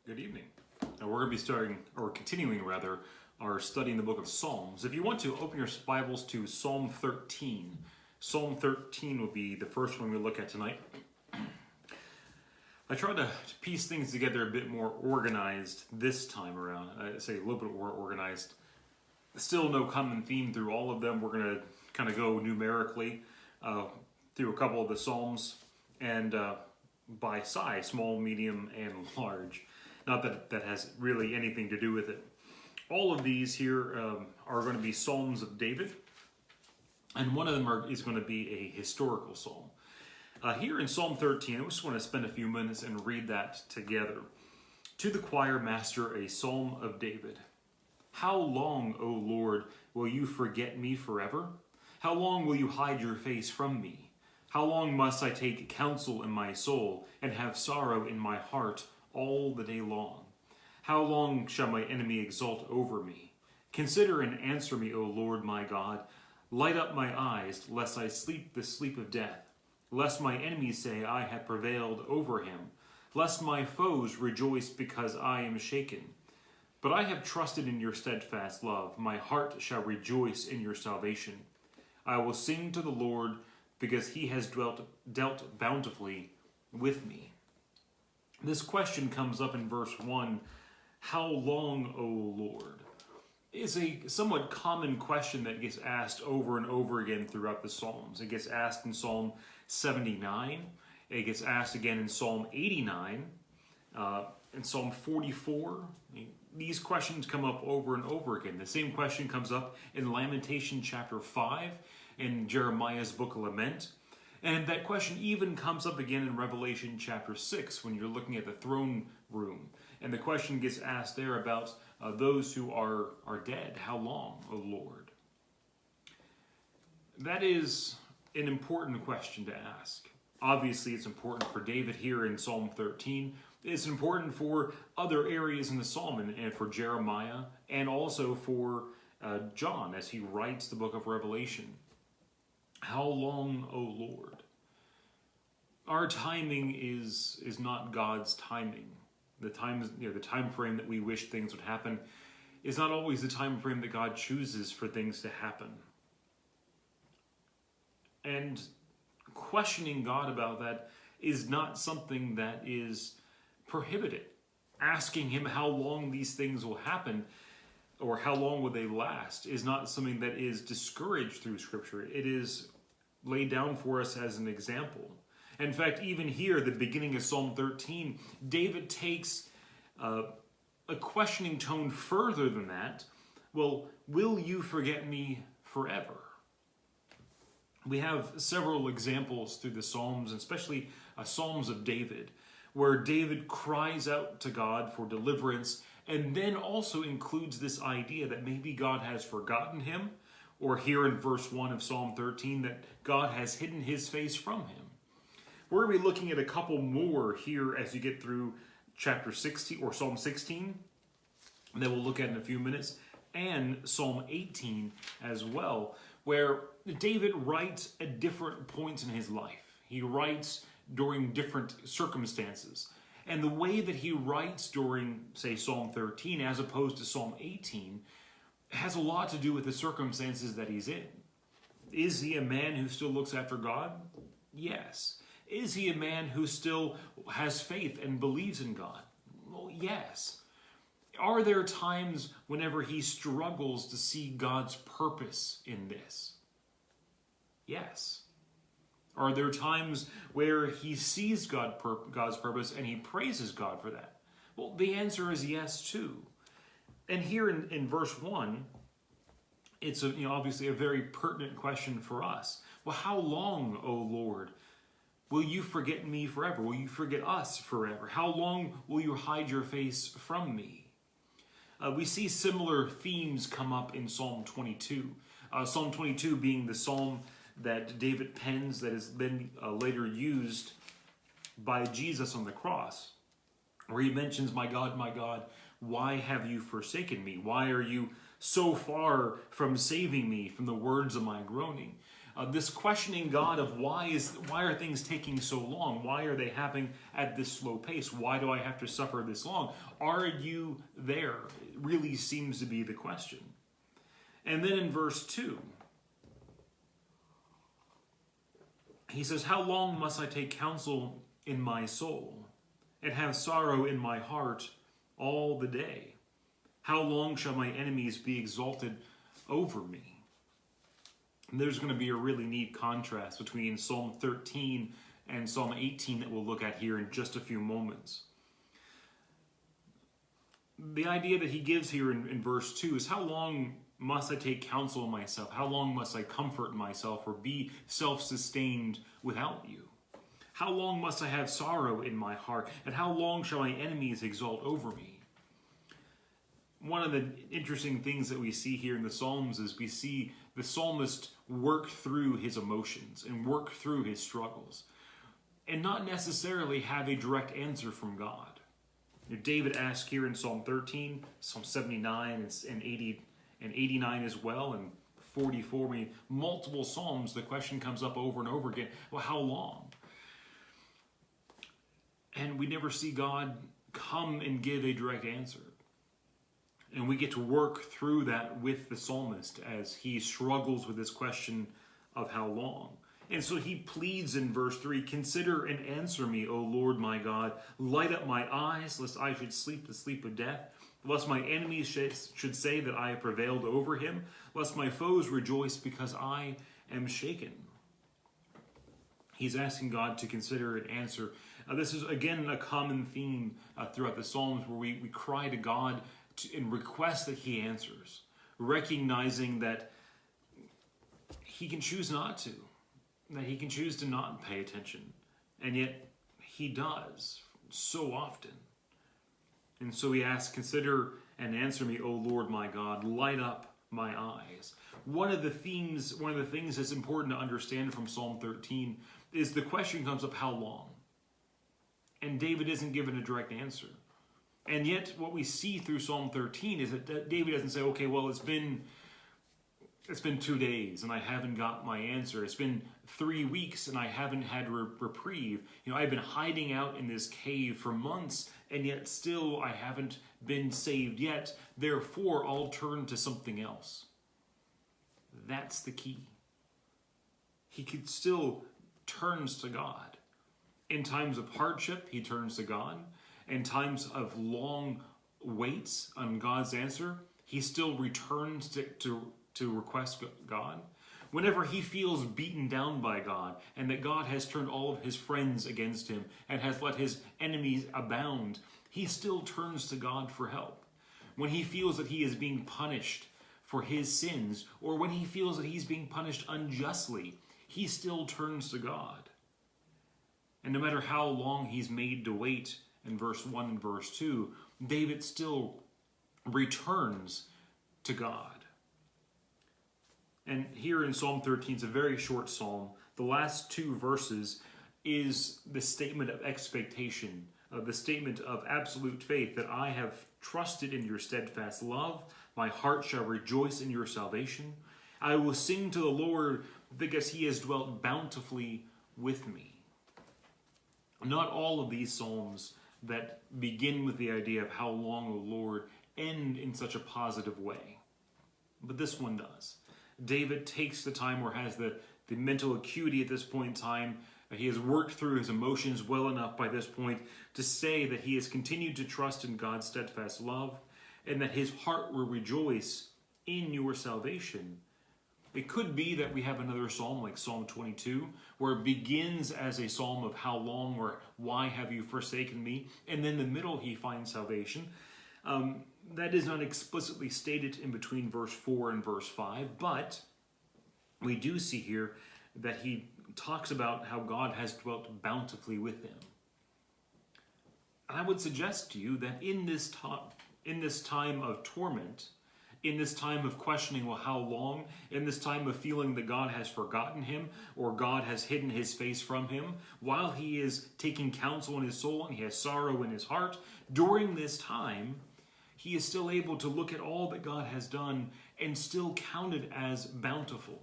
Good evening. Now we're going to be continuing our study in the book of Psalms. If you want to, open your Bibles to Psalm 13. Psalm 13 will be the first one we look at tonight. I tried to piece things together a bit more organized this time around. I say a little bit more organized. Still no common theme through all of them. We're going to kind of go numerically through a couple of the Psalms and by size, small, medium, and large. Not that that has really anything to do with it. All of these here are going to be Psalms of David, and one of them is going to be a historical psalm. Here in Psalm 13, I just want to spend a few minutes and read that together. To the choir master, a psalm of David. How long, O Lord, will you forget me forever? How long will you hide your face from me? How long must I take counsel in my soul and have sorrow in my heart all the day long? How long shall my enemy exult over me? Consider and answer me, O Lord my God. Light up my eyes, lest I sleep the sleep of death. Lest my enemies say I have prevailed over him. Lest my foes rejoice because I am shaken. But I have trusted in your steadfast love. My heart shall rejoice in your salvation. I will sing to the Lord because he has dealt bountifully with me. This question comes up in verse 1, how long, O Lord? It's a somewhat common question that gets asked over and over again throughout the Psalms. It gets asked in Psalm 79. It gets asked again in Psalm 89, in Psalm 44. These questions come up over and over again. The same question comes up in Lamentation chapter 5, in Jeremiah's book of Lament. And that question even comes up again in Revelation chapter 6 when you're looking at the throne room. And the question gets asked there about those who are dead. How long, O Lord? That is an important question to ask. Obviously, it's important for David here in Psalm 13. It's important for other areas in the Psalm and for Jeremiah and also for John as he writes the book of Revelation. How long, O Lord? Our timing is not God's timing. The time frame that we wish things would happen is not always the time frame that God chooses for things to happen. And questioning God about that is not something that is prohibited. Asking him how long these things will happen or how long will they last is not something that is discouraged through Scripture. It is laid down for us as an example. In fact, even here, the beginning of Psalm 13, David takes a questioning tone further than that. Well, will you forget me forever? We have several examples through the Psalms, especially Psalms of David, where David cries out to God for deliverance and then also includes this idea that maybe God has forgotten him, or here in verse 1 of Psalm 13, that God has hidden his face from him. We're going to be looking at a couple more here as you get through chapter 60 or Psalm 16 that we'll look at in a few minutes, and Psalm 18 as well, where David writes at different points in his life. He writes during different circumstances. And the way that he writes during, say, Psalm 13 as opposed to Psalm 18 has a lot to do with the circumstances that he's in. Is he a man who still looks after God? Yes. Is he a man who still has faith and believes in God? Well, yes. Are there times whenever he struggles to see God's purpose in this? Yes. Are there times where he sees God's purpose and he praises God for that? Well, the answer is yes, too. And here in verse 1, it's obviously a very pertinent question for us. Well, how long, O Lord, will you forget me forever? Will you forget us forever? How long will you hide your face from me? We see similar themes come up in Psalm 22. Psalm 22 being the psalm that David pens that is then later used by Jesus on the cross, where he mentions, my God, why have you forsaken me? Why are you so far from saving me from the words of my groaning? This questioning God of why are things taking so long? Why are they happening at this slow pace? Why do I have to suffer this long? Are you there? It really seems to be the question. And then in verse 2, he says, how long must I take counsel in my soul and have sorrow in my heart all the day? How long shall my enemies be exalted over me? And there's going to be a really neat contrast between Psalm 13 and Psalm 18 that we'll look at here in just a few moments. The idea that he gives here in verse 2 is, how long must I take counsel in myself? How long must I comfort myself or be self-sustained without you? How long must I have sorrow in my heart? And how long shall my enemies exalt over me? One of the interesting things that we see here in the Psalms is we see the psalmist work through his emotions and work through his struggles and not necessarily have a direct answer from God. David asks here in Psalm 13, Psalm 79 and 80 and 89 as well, and 44, I mean, multiple Psalms, the question comes up over and over again, well, how long? And we never see God come and give a direct answer. And we get to work through that with the psalmist as he struggles with this question of how long. And so he pleads in verse 3, consider and answer me, O Lord my God. Light up my eyes, lest I should sleep the sleep of death. Lest my enemies should say that I have prevailed over him. Lest my foes rejoice because I am shaken. He's asking God to consider and answer. This is, again, a common theme throughout the Psalms where we cry to God and request that he answers, recognizing that he can choose not to, that he can choose to not pay attention, and yet he does so often. And so he asks, consider and answer me, O Lord my God, light up my eyes. One of the things that's important to understand from Psalm 13 is the question comes up, how long? And David isn't given a direct answer. And yet what we see through Psalm 13 is that David doesn't say, okay, well, it's been 2 days and I haven't got my answer. It's been 3 weeks and I haven't had reprieve. I've been hiding out in this cave for months and yet still I haven't been saved yet. Therefore, I'll turn to something else. That's the key. He could still turns to God. In times of hardship, he turns to God. In times of long waits on God's answer, he still returns to request God. Whenever he feels beaten down by God and that God has turned all of his friends against him and has let his enemies abound, he still turns to God for help. When he feels that he is being punished for his sins, or when he feels that he's being punished unjustly, he still turns to God. And no matter how long he's made to wait, in verse 1 and verse 2, David still returns to God. And here in Psalm 13, it's a very short psalm. The last 2 verses is the statement of expectation, the statement of absolute faith that I have trusted in your steadfast love. My heart shall rejoice in your salvation. I will sing to the Lord because he has dwelt bountifully with me. Not all of these psalms that begin with the idea of how long, O Lord, end in such a positive way. But this one does. David takes the time or has the mental acuity at this point in time. He has worked through his emotions well enough by this point to say that he has continued to trust in God's steadfast love and that his heart will rejoice in your salvation. It could be that we have another psalm like Psalm 22 where it begins as a psalm of how long or why have you forsaken me, and then in the middle he finds salvation. That is not explicitly stated in between verse 4 and verse 5, but we do see here that he talks about how God has dwelt bountifully with him. I would suggest to you that in this time of torment, in this time of questioning, well, how long? In this time of feeling that God has forgotten him or God has hidden his face from him, while he is taking counsel in his soul and he has sorrow in his heart, during this time, he is still able to look at all that God has done and still count it as bountiful.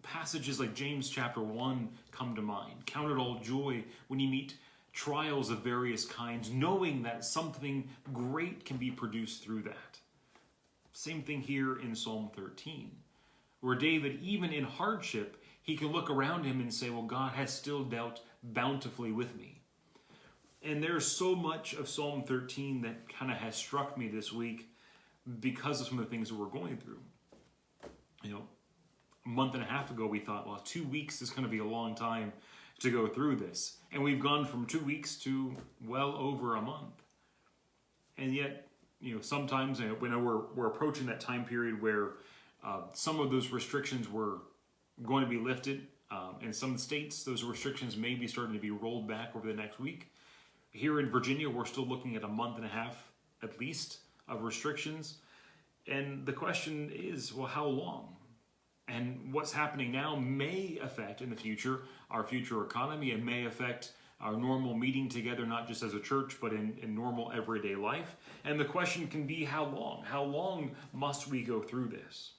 Passages like James chapter 1 come to mind. Count it all joy when you meet trials of various kinds, knowing that something great can be produced through that. Same thing here in Psalm 13, where David, even in hardship, he can look around him and say, well, God has still dealt bountifully with me. And there's so much of Psalm 13 that kind of has struck me this week because of some of the things that we're going through. A month and a half ago, we thought, well, 2 weeks is going to be a long time to go through this. And we've gone from 2 weeks to well over a month. And yet, sometimes when we're approaching that time period where some of those restrictions were going to be lifted. In some states, those restrictions may be starting to be rolled back over the next week. Here in Virginia, we're still looking at a month and a half, at least, of restrictions. And the question is, well, how long? And what's happening now may affect, in the future, our future economy. It may affect our normal meeting together, not just as a church, but in normal everyday life. And the question can be, how long? How long must we go through this?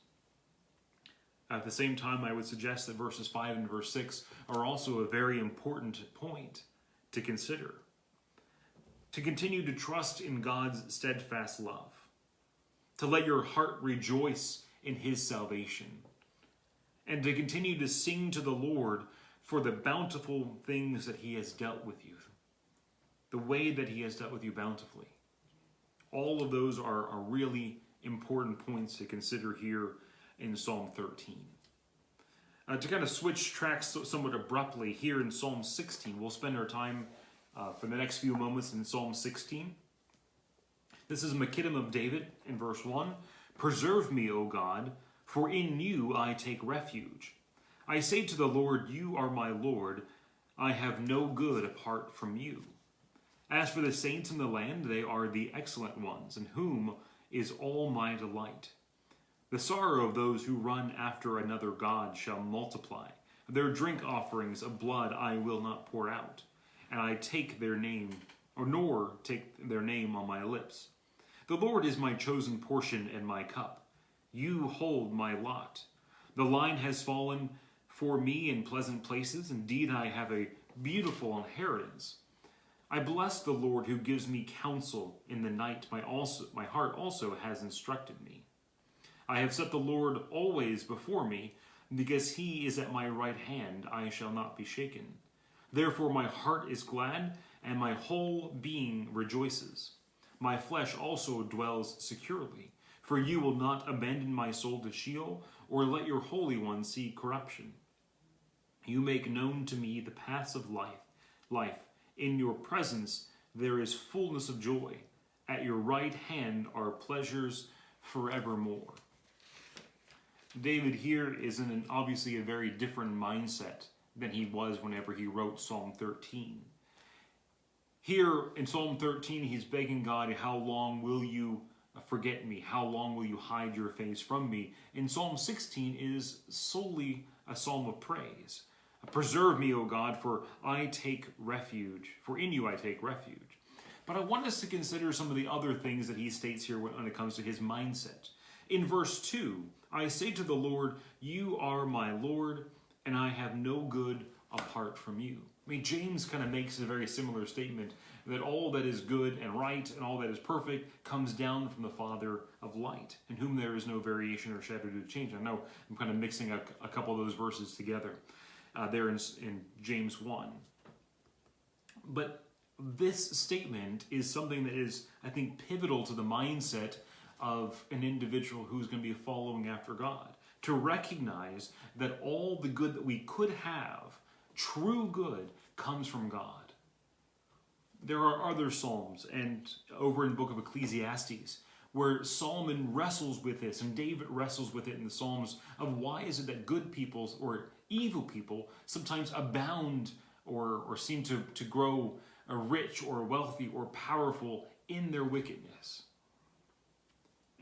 At the same time, I would suggest that verses 5 and verse 6 are also a very important point to consider. To continue to trust in God's steadfast love. To let your heart rejoice in his salvation. And to continue to sing to the Lord for the bountiful things that he has dealt with you. The way that he has dealt with you bountifully. All of those are really important points to consider here in Psalm 13. To kind of switch tracks somewhat abruptly, here in Psalm 16, we'll spend our time for the next few moments in Psalm 16. This is a Makidam of David in verse 1. Preserve me, O God, for in you I take refuge. I say to the Lord, you are my Lord. I have no good apart from you. As for the saints in the land, they are the excellent ones, in whom is all my delight. The sorrow of those who run after another god shall multiply. Their drink offerings of blood I will not pour out, and I take their name, nor take their name on my lips. The Lord is my chosen portion and my cup. You hold my lot. The line has fallen for me in pleasant places. Indeed, I have a beautiful inheritance. I bless the Lord who gives me counsel in the night. My heart also has instructed me. I have set the Lord always before me, because he is at my right hand, I shall not be shaken. Therefore my heart is glad, and my whole being rejoices. My flesh also dwells securely, for you will not abandon my soul to Sheol, or let your Holy One see corruption. You make known to me the paths of life. In your presence there is fullness of joy. At your right hand are pleasures forevermore. David here is in obviously a very different mindset than he was whenever he wrote Psalm 13. Here in Psalm 13, he's begging God, how long will you forget me? How long will you hide your face from me? In Psalm 16 is solely a psalm of praise. Preserve me, O God, for I take refuge. For in you I take refuge. But I want us to consider some of the other things that he states here when it comes to his mindset. In verse 2, I say to the Lord, you are my Lord, and I have no good apart from you. I mean, James kind of makes a very similar statement that all that is good and right and all that is perfect comes down from the Father of light, in whom there is no variation or shadow to change. I know I'm kind of mixing a couple of those verses together there in James 1. But this statement is something that is, I think, pivotal to the mindset of an individual who's going to be following after God. To recognize that all the good that we could have, true good, comes from God. There are other Psalms, and over in the book of Ecclesiastes, where Solomon wrestles with this, and David wrestles with it in the Psalms, of why is it that good people or evil people sometimes abound or seem to grow rich or wealthy or powerful in their wickedness.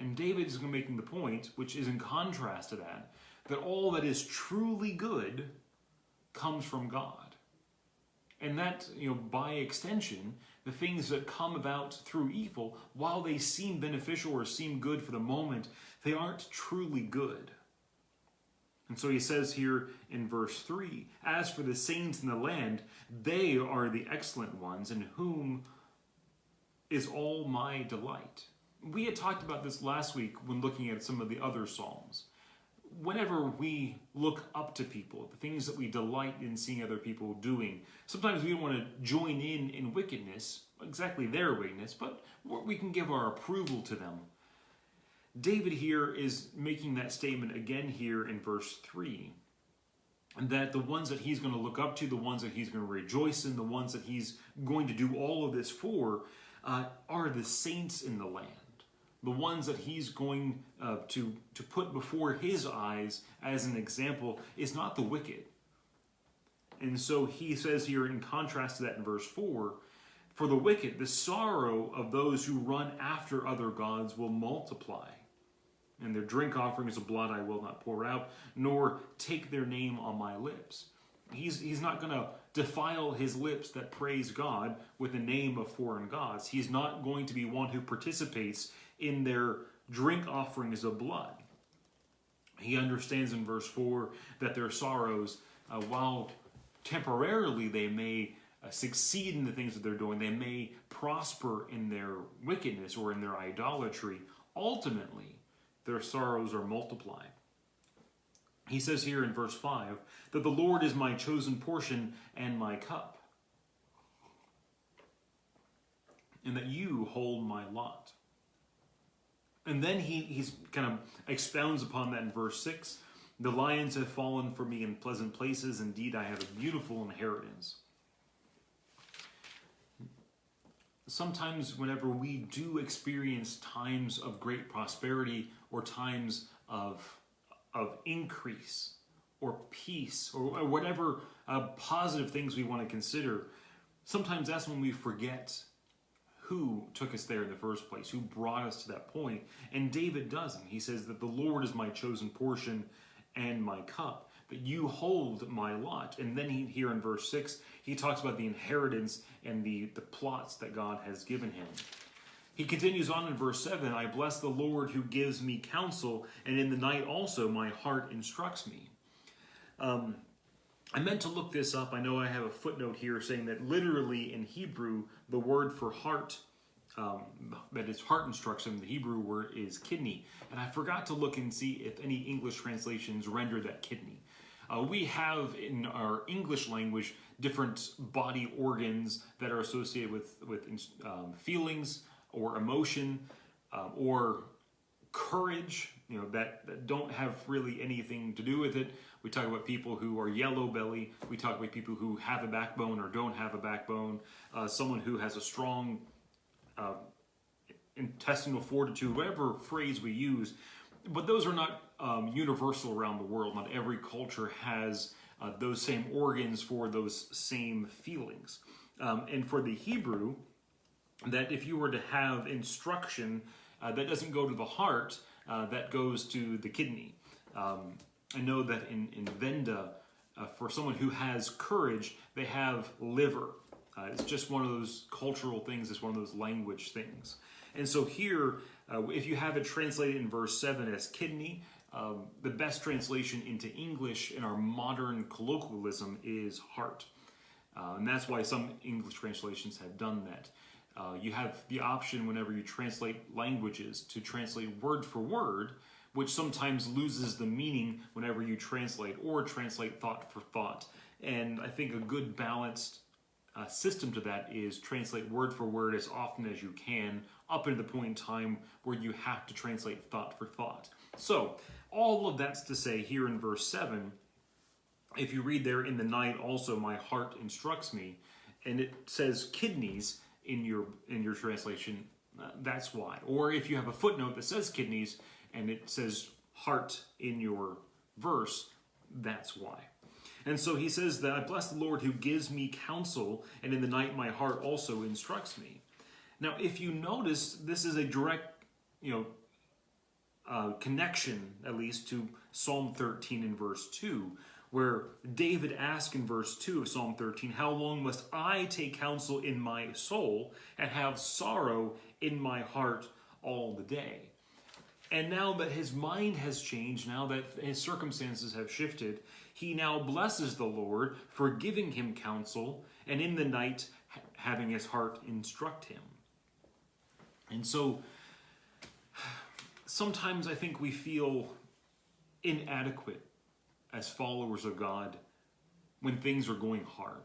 And David is making the point, which is in contrast to that all that is truly good comes from God. And that, by extension, the things that come about through evil, while they seem beneficial or seem good for the moment, they aren't truly good. And so he says here in verse 3, as for the saints in the land, they are the excellent ones, in whom is all my delight. We had talked about this last week when looking at some of the other Psalms. Whenever we look up to people, the things that we delight in seeing other people doing, sometimes we don't want to join in wickedness, exactly their wickedness, but we can give our approval to them. David here is making that statement again here in verse 3, that the ones that he's going to look up to, the ones that he's going to rejoice in, the ones that he's going to do all of this for, are the saints in the land. The ones that he's going to put before his eyes as an example is not the wicked. And so he says here, in contrast to that in verse 4, for the wicked, the sorrow of those who run after other gods will multiply. And their drink offerings of blood I will not pour out, nor take their name on my lips. He's not going to defile his lips that praise God with the name of foreign gods. He's not going to be one who participates in their drink offerings of blood. He understands in verse 4 that their sorrows, while temporarily they may succeed in the things that they're doing, they may prosper in their wickedness or in their idolatry, ultimately their sorrows are multiplied. He says here in verse 5 that the Lord is my chosen portion and my cup, and that you hold my lot. And then he's kind of expounds upon that in verse 6. The lions have fallen for me in pleasant places. Indeed, I have a beautiful inheritance. Sometimes whenever we do experience times of great prosperity or times of increase or peace or whatever positive things we want to consider, sometimes that's when we forget who took us there in the first place, who brought us to that point. And David doesn't. He says that the Lord is my chosen portion and my cup, that you hold my lot. And then here in verse 6, he talks about the inheritance and the plots that God has given him. He continues on in verse 7, I bless the Lord who gives me counsel, and in the night also my heart instructs me. I meant to look this up. I know I have a footnote here saying that literally in Hebrew, the word for heart, that is heart instruction, the Hebrew word is kidney. And I forgot to look and see if any English translations render that kidney. We have in our English language different body organs that are associated with feelings or emotion or courage, that don't have really anything to do with it. We talk about people who are yellow belly. We talk about people who have a backbone or don't have a backbone. Someone who has a strong intestinal fortitude, whatever phrase we use. But those are not universal around the world. Not every culture has those same organs for those same feelings. And for the Hebrew, that if you were to have instruction, that doesn't go to the heart, that goes to the kidney. I know that in Venda, for someone who has courage, they have liver. It's just one of those cultural things. It's one of those language things. And so here, if you have it translated in verse 7 as kidney, the best translation into English in our modern colloquialism is heart. And that's why some English translations have done that. You have the option whenever you translate languages to translate word for word, which sometimes loses the meaning whenever you translate, or translate thought for thought. And I think a good balanced system to that is translate word for word as often as you can, up to the point in time where you have to translate thought for thought. So, all of that's to say here in verse 7, if you read there, in the night also my heart instructs me, and it says kidneys in your translation, that's why. Or if you have a footnote that says kidneys and it says heart in your verse, that's why. And so he says that I bless the Lord who gives me counsel, and in the night my heart also instructs me. Now, if you notice, this is a direct, connection, at least, to Psalm 13 in verse 2, where David asks in verse 2 of Psalm 13, how long must I take counsel in my soul and have sorrow in my heart all the day? And now that his mind has changed, now that his circumstances have shifted, he now blesses the Lord for giving him counsel, and in the night having his heart instruct him. And so sometimes I think we feel inadequate as followers of God when things are going hard.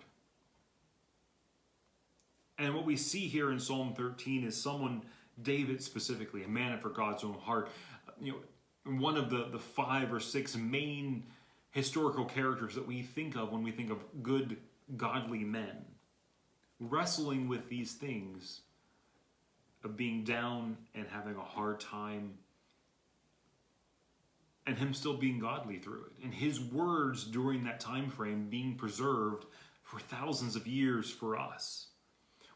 And what we see here in Psalm 13 is someone, David specifically, a man after God's own heart, one of the 5 or 6 main historical characters that we think of when we think of good, godly men, wrestling with these things of being down and having a hard time, and him still being godly through it, and his words during that time frame being preserved for thousands of years for us.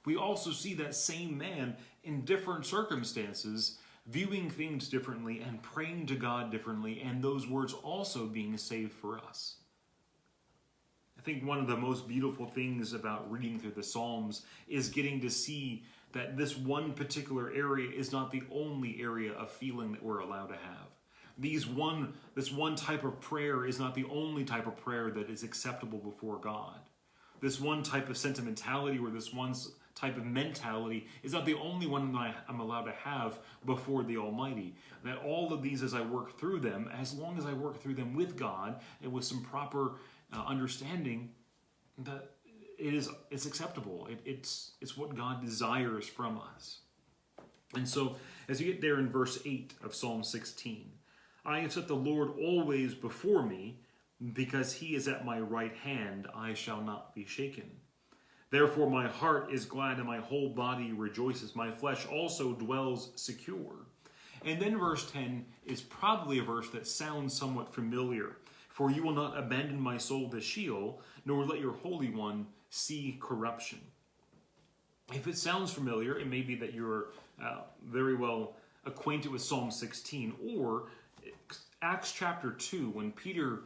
We also see that same man in different circumstances, viewing things differently and praying to God differently, and those words also being saved for us. I think one of the most beautiful things about reading through the Psalms is getting to see that this one particular area is not the only area of feeling that we're allowed to have. This one type of prayer is not the only type of prayer that is acceptable before God. This one type of sentimentality or this one type of mentality is not the only one that I'm allowed to have before the Almighty. That all of these, as I work through them, as long as I work through them with God and with some proper understanding, that it's acceptable. It's what God desires from us. And so, as you get there in verse 8 of Psalm 16, I have set the Lord always before me, because he is at my right hand, I shall not be shaken. Therefore my heart is glad and my whole body rejoices. My flesh also dwells secure. And then verse 10 is probably a verse that sounds somewhat familiar. For you will not abandon my soul to Sheol, nor let your Holy One see corruption. If it sounds familiar, it may be that you're very well acquainted with Psalm 16, or Acts chapter 2, when Peter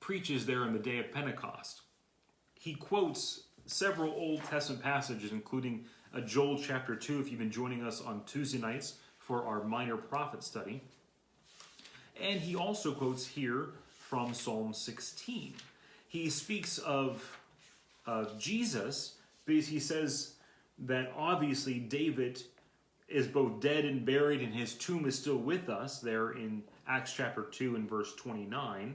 preaches there on the day of Pentecost. He quotes several Old Testament passages, including Joel chapter 2, if you've been joining us on Tuesday nights for our minor prophet study. And he also quotes here from Psalm 16. He speaks of Jesus, because he says that obviously David is both dead and buried, and his tomb is still with us there in Acts chapter 2 and verse 29.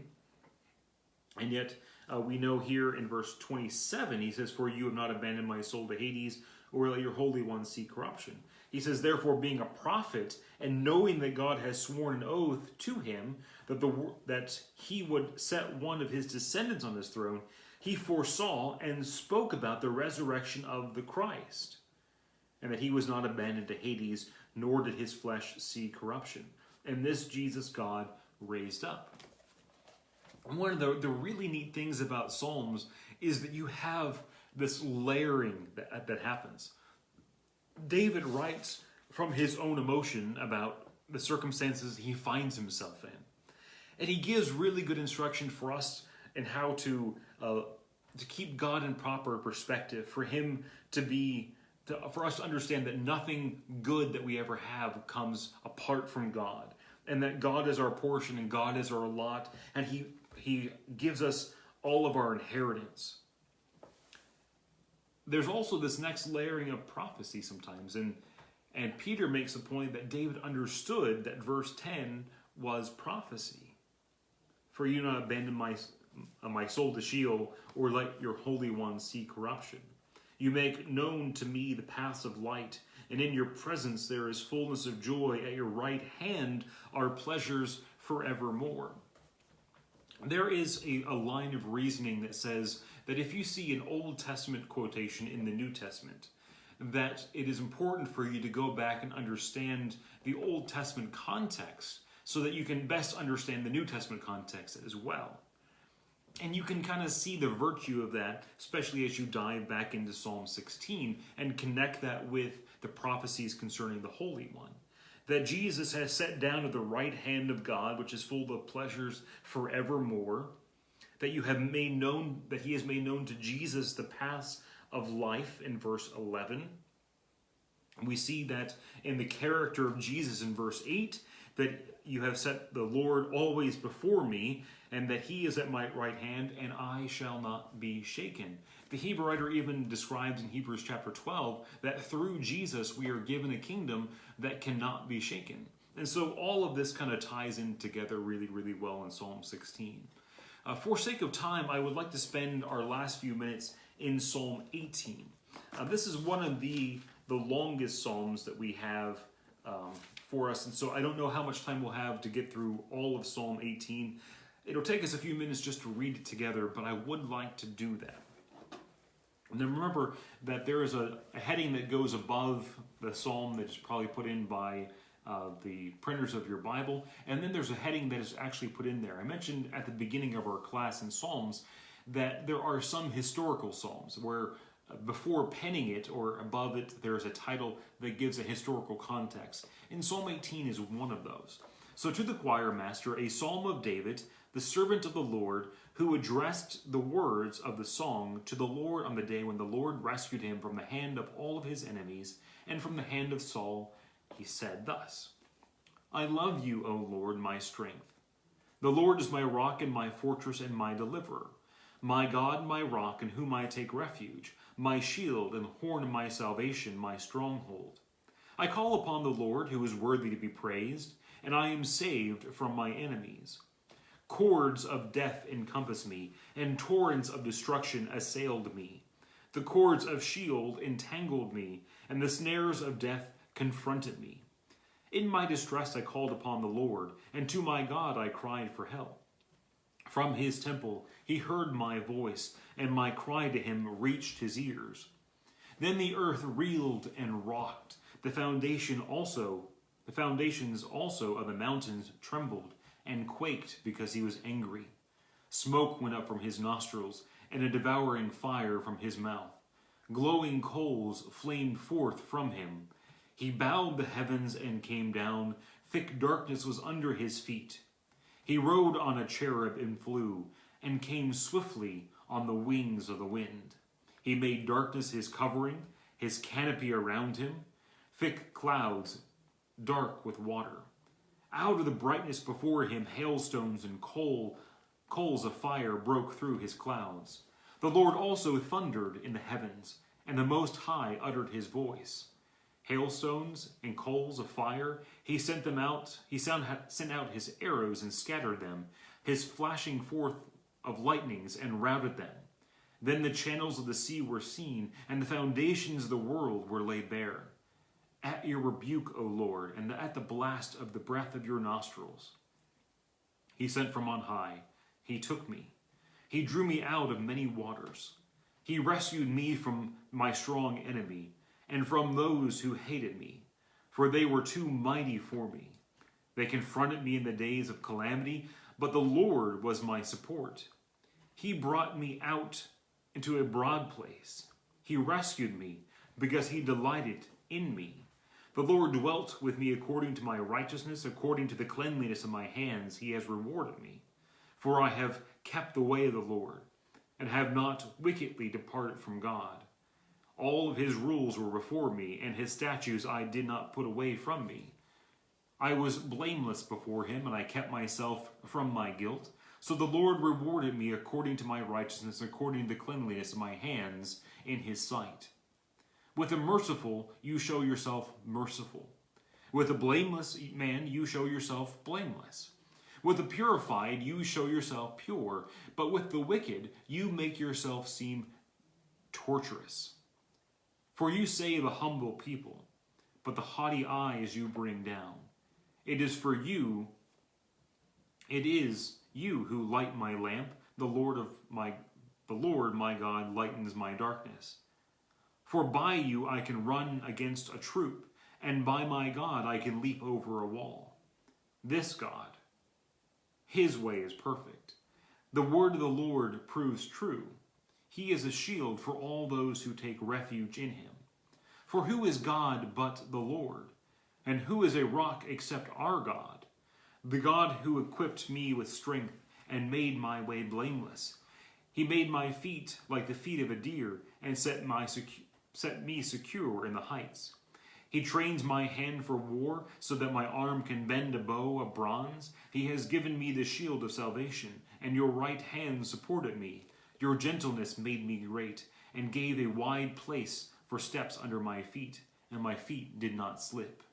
And yet we know here in verse 27, he says, for you have not abandoned my soul to Hades, or let your Holy One see corruption. He says, therefore, being a prophet, and knowing that God has sworn an oath to him that he would set one of his descendants on his throne, he foresaw and spoke about the resurrection of the Christ, and that he was not abandoned to Hades, nor did his flesh see corruption. And this Jesus God raised up. And one of the really neat things about Psalms is that you have this layering that happens. David writes from his own emotion about the circumstances he finds himself in. And he gives really good instruction for us in how to keep God in proper perspective, for him for us to understand that nothing good that we ever have comes apart from God, and that God is our portion and God is our lot, and he gives us all of our inheritance. There's also this next layering of prophecy sometimes, and Peter makes the point that David understood that verse 10 was prophecy. For you not abandon my soul to Sheol, or let your Holy One see corruption. You make known to me the paths of light, and in your presence there is fullness of joy. At your right hand are pleasures forevermore. There is a line of reasoning that says that if you see an Old Testament quotation in the New Testament, that it is important for you to go back and understand the Old Testament context so that you can best understand the New Testament context as well. And you can kind of see the virtue of that, especially as you dive back into Psalm 16 and connect that with the prophecies concerning the Holy One. That Jesus has sat down at the right hand of God, which is full of pleasures forevermore. That he has made known to Jesus the paths of life in verse 11. We see that in the character of Jesus in verse 8, that you have set the Lord always before me, and that he is at my right hand, and I shall not be shaken. The Hebrew writer even describes in Hebrews chapter 12 that through Jesus we are given a kingdom that cannot be shaken. And so all of this kind of ties in together really, really well in Psalm 16. For sake of time, I would like to spend our last few minutes in Psalm 18. This is one of the longest psalms that we have for us, and so I don't know how much time we'll have to get through all of Psalm 18. It'll take us a few minutes just to read it together, but I would like to do that. And then remember that there is a heading that goes above the psalm that is probably put in by the printers of your Bible, and then there's a heading that is actually put in there. I mentioned at the beginning of our class in Psalms that there are some historical psalms where before penning it or above it there's a title that gives a historical context. And Psalm 18 is one of those. So to the choir master, a psalm of David, the servant of the Lord, who addressed the words of the song to the Lord on the day when the Lord rescued him from the hand of all of his enemies and from the hand of Saul, he said thus, I love you, O Lord, my strength. The Lord is my rock and my fortress and my deliverer, my God, my rock, in whom I take refuge, my shield and horn of my salvation, my stronghold. I call upon the Lord, who is worthy to be praised, and I am saved from my enemies. Cords of death encompassed me, and torrents of destruction assailed me. The cords of Sheol entangled me, and the snares of death confronted me. In my distress I called upon the Lord, and to my God I cried for help. From his temple he heard my voice, and my cry to him reached his ears. Then the earth reeled and rocked. The foundations also of the mountains trembled and quaked because he was angry. Smoke went up from his nostrils, and a devouring fire from his mouth. Glowing coals flamed forth from him. He bowed the heavens and came down. Thick darkness was under his feet. He rode on a cherub and flew, and came swiftly on the wings of the wind. He made darkness his covering, his canopy around him, thick clouds, dark with water. Out of the brightness before him, hailstones and coals of fire broke through his clouds. The Lord also thundered in the heavens, and the Most High uttered his voice. Hailstones and coals of fire, he sent them out. He sent out his arrows and scattered them, his flashing forth of lightnings and routed them. Then the channels of the sea were seen, and the foundations of the world were laid bare. At your rebuke, O Lord, and at the blast of the breath of your nostrils. He sent from on high. He took me. He drew me out of many waters. He rescued me from my strong enemy, and from those who hated me, for they were too mighty for me. They confronted me in the days of calamity, but the Lord was my support. He brought me out into a broad place. He rescued me because he delighted in me. The Lord dwelt with me according to my righteousness, according to the cleanliness of my hands he has rewarded me. For I have kept the way of the Lord, and have not wickedly departed from God. All of his rules were before me, and his statutes I did not put away from me. I was blameless before him, and I kept myself from my guilt. So the Lord rewarded me according to my righteousness, according to the cleanliness of my hands in his sight. With the merciful you show yourself merciful. With a blameless man you show yourself blameless. With the purified you show yourself pure, but with the wicked you make yourself seem torturous. For you save a humble people, but the haughty eyes you bring down. It is you who light my lamp. The Lord my God lightens my darkness. For by you I can run against a troop, and by my God I can leap over a wall. This God, his way is perfect. The word of the Lord proves true. He is a shield for all those who take refuge in him. For who is God but the Lord? And who is a rock except our God? The God who equipped me with strength and made my way blameless. He made my feet like the feet of a deer and set me secure in the heights. He trains my hand for war so that my arm can bend a bow of bronze. He has given me the shield of salvation, and your right hand supported me. Your gentleness made me great, and gave a wide place for steps under my feet, and my feet did not slip.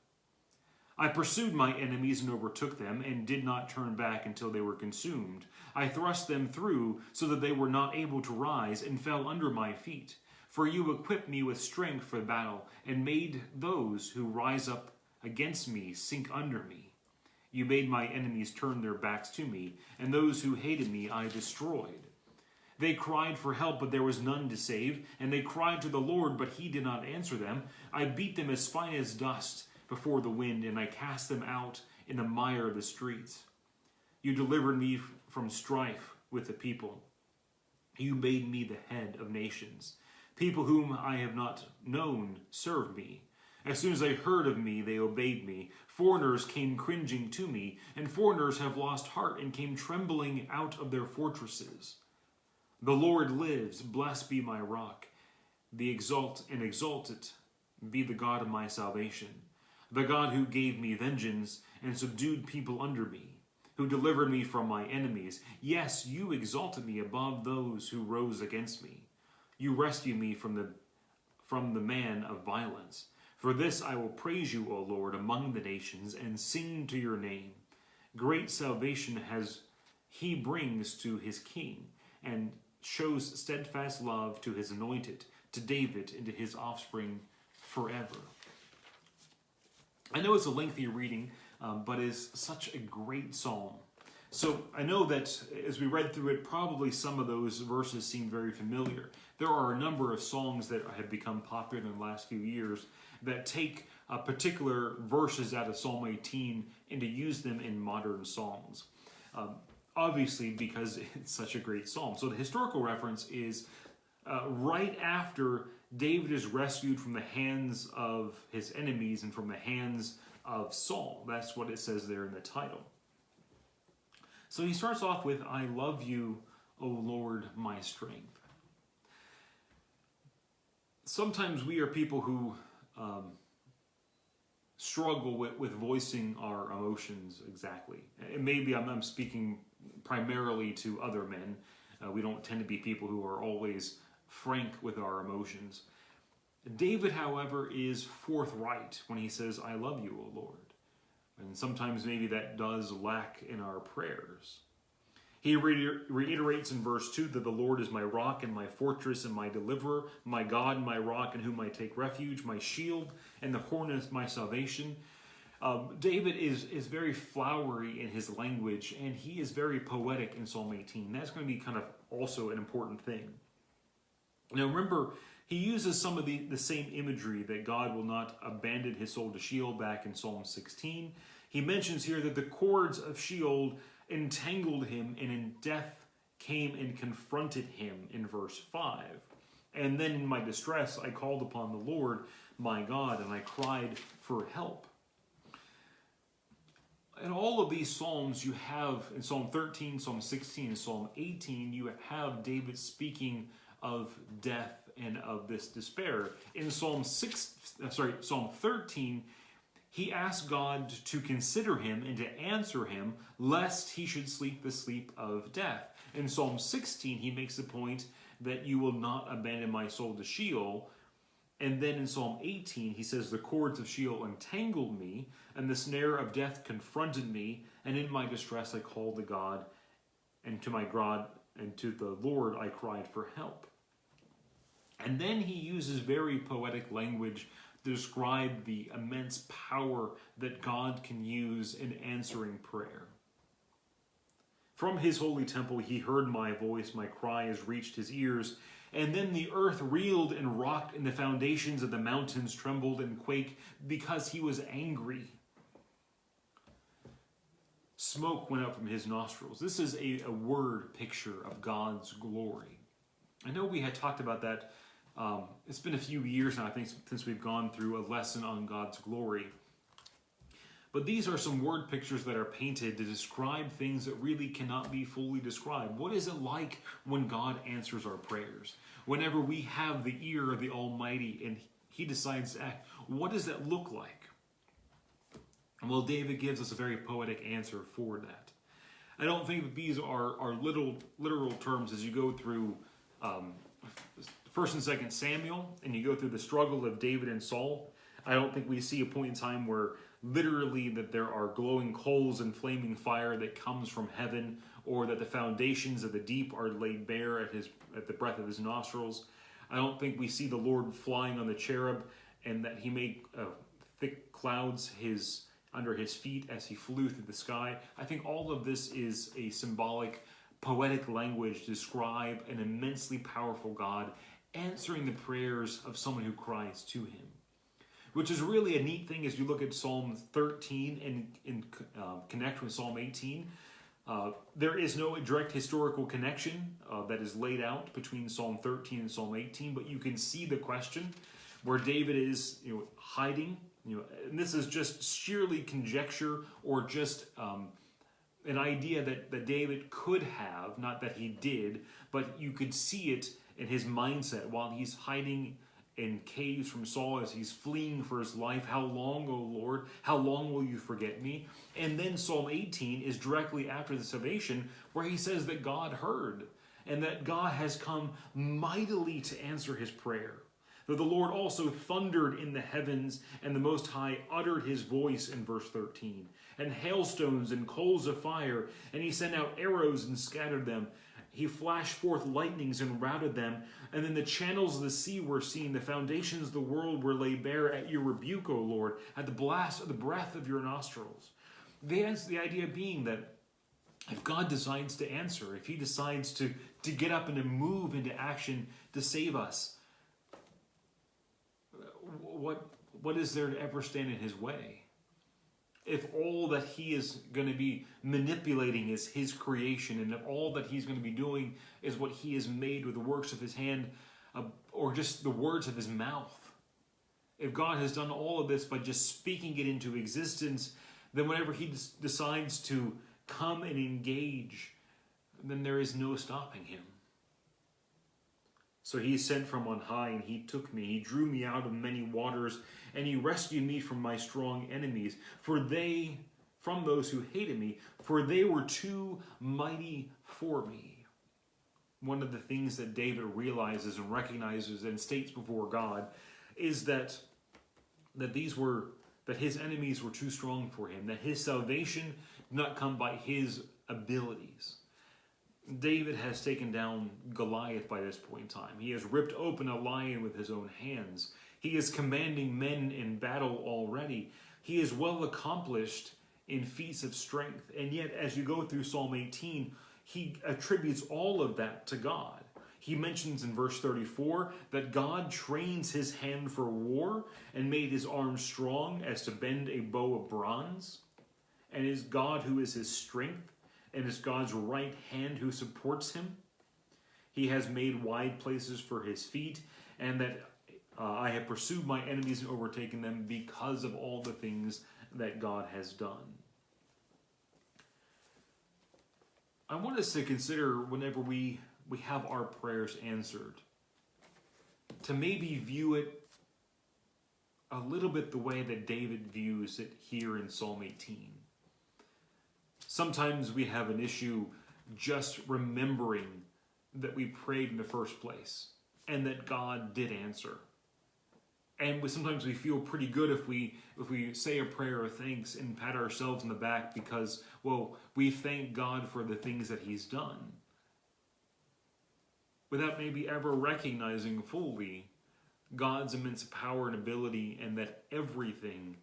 I pursued my enemies and overtook them, and did not turn back until they were consumed. I thrust them through so that they were not able to rise, and fell under my feet. For you equipped me with strength for battle, and made those who rise up against me sink under me. You made my enemies turn their backs to me, and those who hated me I destroyed. They cried for help, but there was none to save, and they cried to the Lord, but he did not answer them. I beat them as fine as dust before the wind, and I cast them out in the mire of the streets. You delivered me from strife with the people. You made me the head of nations. People whom I have not known served me. As soon as they heard of me, they obeyed me. Foreigners came cringing to me, and foreigners have lost heart and came trembling out of their fortresses. The Lord lives, blessed be my rock. Exalted be the God of my salvation. The God who gave me vengeance and subdued people under me, who delivered me from my enemies. Yes, you exalted me above those who rose against me. You rescued me from the man of violence. For this I will praise you, O Lord, among the nations, and sing to your name. Great salvation he brings to his king, and shows steadfast love to his anointed, to David and to his offspring forever. I know it's a lengthy reading, but it's such a great psalm. So I know that as we read through it, probably some of those verses seem very familiar. There are a number of songs that have become popular in the last few years that take particular verses out of Psalm 18 and to use them in modern songs. Obviously, because it's such a great psalm. So the historical reference is right after David is rescued from the hands of his enemies and from the hands of Saul. That's what it says there in the title. So he starts off with, I love you, O Lord, my strength. Sometimes we are people who struggle with voicing our emotions exactly. And maybe I'm speaking primarily to other men. We don't tend to be people who are always frank with our emotions. David, however, is forthright when he says, I love you, O Lord. And sometimes maybe that does lack in our prayers. He reiterates in verse 2 that the Lord is my rock and my fortress and my deliverer, my God and my rock in whom I take refuge, my shield and the horn of my salvation. David is very flowery in his language, and he is very poetic in Psalm 18. That's going to be kind of also an important thing. Now remember, he uses some of the same imagery that God will not abandon his soul to Sheol back in Psalm 16. He mentions here that the cords of Sheol entangled him, and in death came and confronted him in verse 5. And then in my distress I called upon the Lord my God, and I cried for help. In all of these Psalms you have, in Psalm 13, Psalm 16, and Psalm 18, you have David speaking of death and of this despair. In Psalm 13, he asked God to consider him and to answer him, lest he should sleep the sleep of death. In Psalm 16, he makes the point that you will not abandon my soul to Sheol. And then in Psalm 18, he says, the cords of Sheol entangled me, and the snare of death confronted me, and in my distress I called to God, and to my God, and to the Lord I cried for help. And then he uses very poetic language to describe the immense power that God can use in answering prayer. From his holy temple he heard my voice, my cry has reached his ears. And then the earth reeled and rocked, and the foundations of the mountains trembled and quaked, because he was angry. Smoke went up from his nostrils. This is a word picture of God's glory. I know we had talked about that. It's been a few years now, I think, since we've gone through a lesson on God's glory. But these are some word pictures that are painted to describe things that really cannot be fully described. What is it like when God answers our prayers? Whenever we have the ear of the Almighty and he decides to act. What does that look like? Well, David gives us a very poetic answer for that. I don't think that these are literal terms as you go through 1st and 2nd Samuel, and you go through the struggle of David and Saul. I don't think we see a point in time where literally that there are glowing coals and flaming fire that comes from heaven, or that the foundations of the deep are laid bare at the breath of his nostrils. I don't think we see the Lord flying on the cherub, and that he made thick clouds under his feet as he flew through the sky. I think all of this is a symbolic, poetic language to describe an immensely powerful God answering the prayers of someone who cries to him. Which is really a neat thing as you look at Psalm 13 and in connection with Psalm 18. There is no direct historical connection that is laid out between Psalm 13 and Psalm 18, but you can see the question where David is hiding. And this is just sheerly conjecture or just an idea that David could have, not that he did, but you could see it in his mindset while he's hiding in caves from Saul as he's fleeing for his life. How long, O Lord? How long will you forget me? And then Psalm 18 is directly after the salvation where he says that God heard and that God has come mightily to answer his prayer. That the Lord also thundered in the heavens, and the Most High uttered his voice in verse 13. And hailstones and coals of fire, and he sent out arrows and scattered them. He flashed forth lightnings and routed them. And then the channels of the sea were seen. The foundations of the world were laid bare at your rebuke, O Lord, at the blast of the breath of your nostrils. The idea being that if God decides to answer, if he decides to get up and to move into action to save us, what is there to ever stand in his way? If all that he is going to be manipulating is his creation, and if all that he's going to be doing is what he has made with the works of his hand, or just the words of his mouth, if God has done all of this by just speaking it into existence, then whenever he decides to come and engage, then there is no stopping him. So he sent from on high, and he took me. He drew me out of many waters, and he rescued me from my strong enemies. From those who hated me, for they were too mighty for me. One of the things that David realizes and recognizes and states before God is that his enemies were too strong for him, that his salvation did not come by his abilities. David has taken down Goliath by this point in time. He has ripped open a lion with his own hands. He is commanding men in battle already. He is well accomplished in feats of strength. And yet, as you go through Psalm 18, he attributes all of that to God. He mentions in verse 34 that God trains his hand for war and made his arm strong as to bend a bow of bronze. And is God who is his strength, and is God's right hand who supports him. He has made wide places for his feet, and that I have pursued my enemies and overtaken them because of all the things that God has done. I want us to consider whenever we have our prayers answered, to maybe view it a little bit the way that David views it here in Psalm 18. Sometimes we have an issue just remembering that we prayed in the first place and that God did answer. And sometimes we feel pretty good if we say a prayer of thanks and pat ourselves on the back because, well, we thank God for the things that he's done, without maybe ever recognizing fully God's immense power and ability, and that everything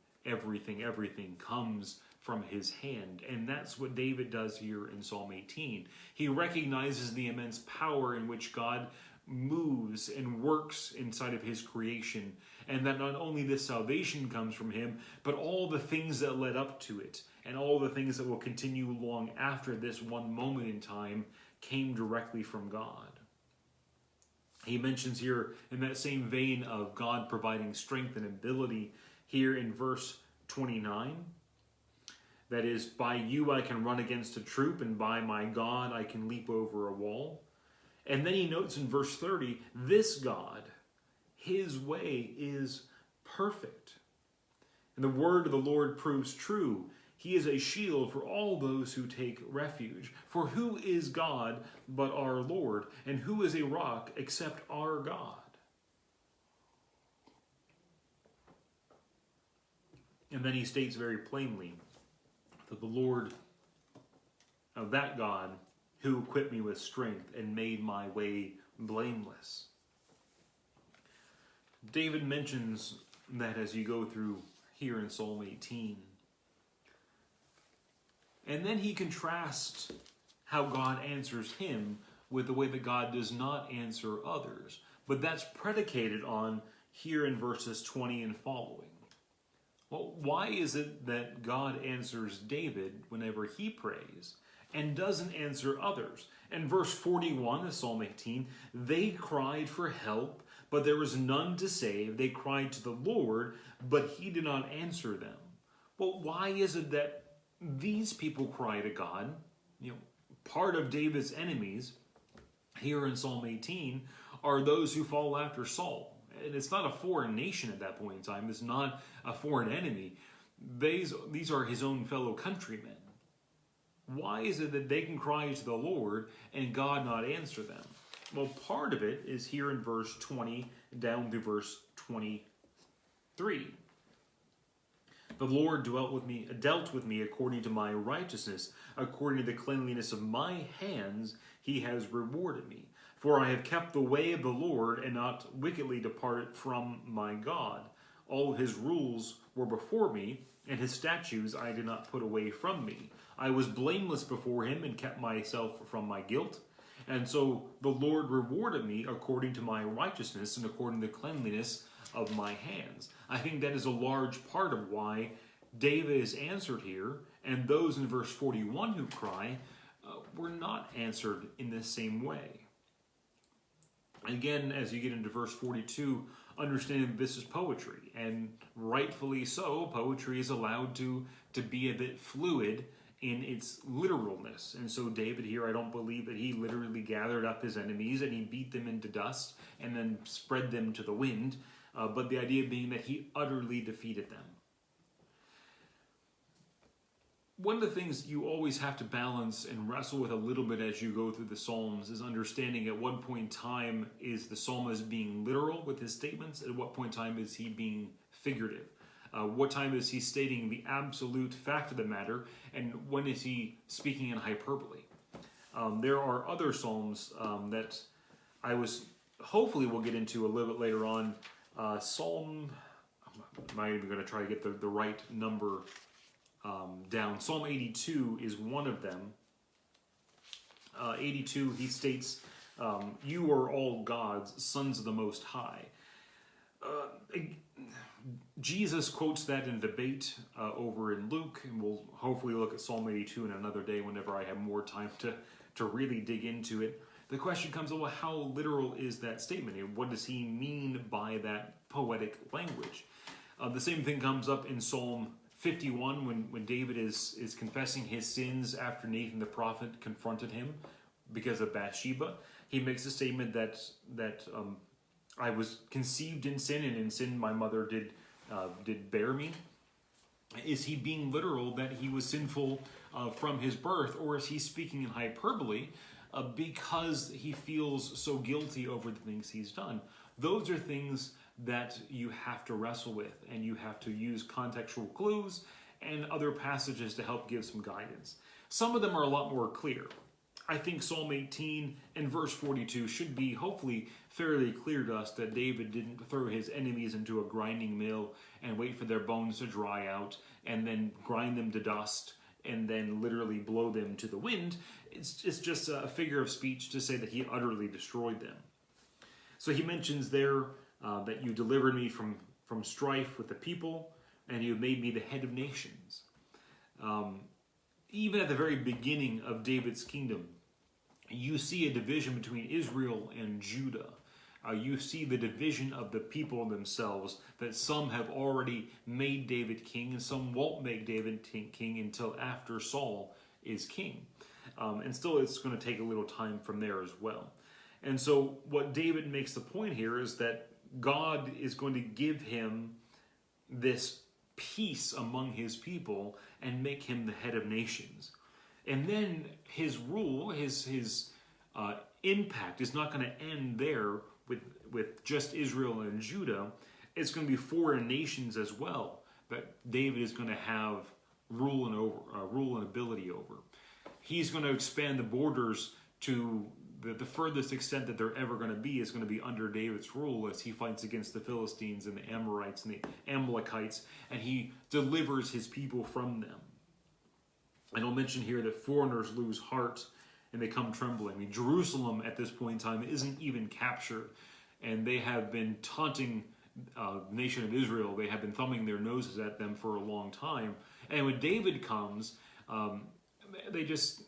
comes from his hand. And that's what David does here in Psalm 18. He recognizes the immense power in which God moves and works inside of his creation, and that not only this salvation comes from him, but all the things that led up to it, and all the things that will continue long after this one moment in time came directly from God. He mentions here in that same vein of God providing strength and ability here in verse 29. That is, by you I can run against a troop, and by my God I can leap over a wall. And then he notes in verse 30, this God, his way is perfect. And the word of the Lord proves true. He is a shield for all those who take refuge. For who is God but our Lord? And who is a rock except our God? And then he states very plainly that the Lord, of that God, who equipped me with strength and made my way blameless. David mentions that as you go through here in Psalm 18. And then he contrasts how God answers him with the way that God does not answer others. But that's predicated on here in verses 20 and following. Well, why is it that God answers David whenever he prays and doesn't answer others? In verse 41 of Psalm 18, they cried for help, but there was none to save. They cried to the Lord, but he did not answer them. Well, why is it that these people cry to God? Part of David's enemies here in Psalm 18 are those who follow after Saul. And it's not a foreign nation at that point in time. It's not a foreign enemy. These are his own fellow countrymen. Why is it that they can cry to the Lord and God not answer them? Well, part of it is here in verse 20 down to verse 23. The Lord dealt with me according to my righteousness, according to the cleanliness of my hands, he has rewarded me. For I have kept the way of the Lord and not wickedly departed from my God. All his rules were before me, and his statutes I did not put away from me. I was blameless before him and kept myself from my guilt. And so the Lord rewarded me according to my righteousness and according to the cleanliness of my hands. I think that is a large part of why David is answered here, and those in verse 41 who cry were not answered in the same way. Again, as you get into verse 42, understanding this is poetry, and rightfully so, poetry is allowed to be a bit fluid in its literalness. And so David here, I don't believe that he literally gathered up his enemies and he beat them into dust and then spread them to the wind, but the idea being that he utterly defeated them. One of the things you always have to balance and wrestle with a little bit as you go through the Psalms is understanding at what point in time is the psalmist being literal with his statements, at what point in time is he being figurative. What time is he stating the absolute fact of the matter, and when is he speaking in hyperbole? There are other Psalms that hopefully we'll get into a little bit later on. I'm not even going to try to get the right number down. Psalm 82 is one of them. 82, he states, you are all gods, sons of the Most High. Jesus quotes that in debate over in Luke, and we'll hopefully look at Psalm 82 in another day whenever I have more time to really dig into it. The question comes, well, how literal is that statement? And what does he mean by that poetic language? The same thing comes up in Psalm 51 when David is confessing his sins after Nathan the prophet confronted him because of Bathsheba. He makes a statement that I was conceived in sin, and in sin my mother did bear me. Is he being literal that he was sinful from his birth, or is he speaking in hyperbole because he feels so guilty over the things he's done? Those are things that you have to wrestle with, and you have to use contextual clues and other passages to help give some guidance. Some of them are a lot more clear. I think Psalm 18 and verse 42 should be hopefully fairly clear to us that David didn't throw his enemies into a grinding mill and wait for their bones to dry out and then grind them to dust and then literally blow them to the wind. It's just a figure of speech to say that he utterly destroyed them. So he mentions there that you delivered me from strife with the people, and you made me the head of nations. Even at the very beginning of David's kingdom, you see a division between Israel and Judah. You see the division of the people themselves, that some have already made David king, and some won't make David king until after Saul is king. And still it's going to take a little time from there as well. And so what David makes the point here is that God is going to give him this peace among his people and make him the head of nations. And then his rule, his impact is not going to end there with just Israel and Judah. It's going to be foreign nations as well that David is going to have rule and ability over. He's going to expand the borders to the furthest extent that they're ever going to be is going to be under David's rule as he fights against the Philistines and the Amorites and the Amalekites, and he delivers his people from them. And I'll mention here that foreigners lose heart and they come trembling. I mean, Jerusalem at this point in time isn't even captured, and they have been taunting the nation of Israel. They have been thumbing their noses at them for a long time. And when David comes, they just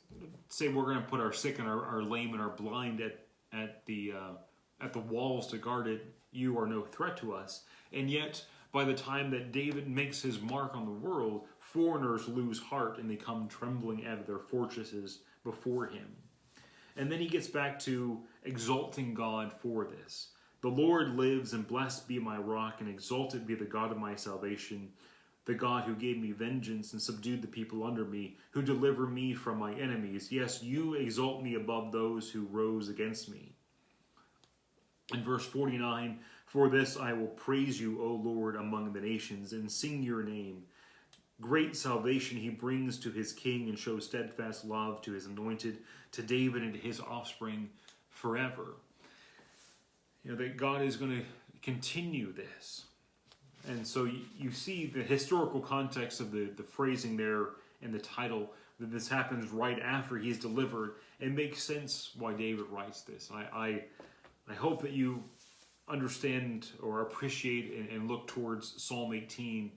say, we're going to put our sick and our lame and our blind at the walls to guard it. You are no threat to us. And yet, by the time that David makes his mark on the world, foreigners lose heart and they come trembling out of their fortresses before him. And then he gets back to exalting God for this. The Lord lives, and blessed be my rock, and exalted be the God of my salvation, the God who gave me vengeance and subdued the people under me, who delivered me from my enemies. Yes, you exalt me above those who rose against me. In verse 49, for this I will praise you, O Lord, among the nations, and sing your name. Great salvation he brings to his king, and shows steadfast love to his anointed, to David and to his offspring forever. You know, that God is going to continue this. And so you see the historical context of the phrasing there in the title, that this happens right after he's delivered. It makes sense why David writes this. I hope that you understand or appreciate and look towards Psalm 18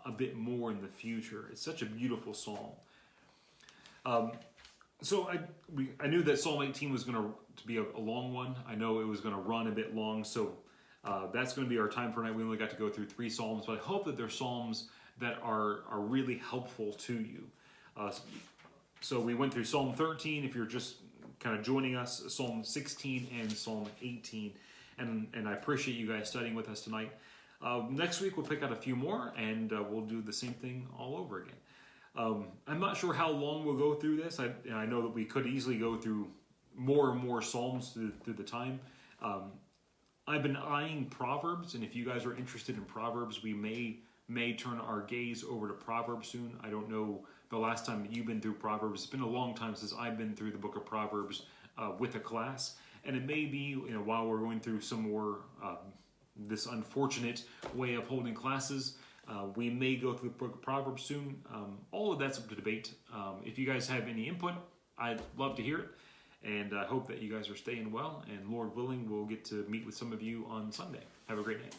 a bit more in the future. It's such a beautiful psalm. So I knew that Psalm 18 was going to be a long one. I know it was going to run a bit long, so that's going to be our time for tonight. We only got to go through 3 psalms, but I hope that they're psalms that are really helpful to you. So we went through Psalm 13, if you're just kind of joining us, Psalm 16 and Psalm 18, and I appreciate you guys studying with us tonight. Next week we'll pick out a few more, and we'll do the same thing all over again. I'm not sure how long we'll go through this. I know that we could easily go through more and more psalms through the time. I've been eyeing Proverbs, and if you guys are interested in Proverbs, we may turn our gaze over to Proverbs soon. I don't know the last time that you've been through Proverbs. It's been a long time since I've been through the book of Proverbs with a class, and it may be, while we're going through some more this unfortunate way of holding classes, we may go through the book of Proverbs soon. All of that's up to debate. If you guys have any input, I'd love to hear it. And I hope that you guys are staying well. And Lord willing, we'll get to meet with some of you on Sunday. Have a great night.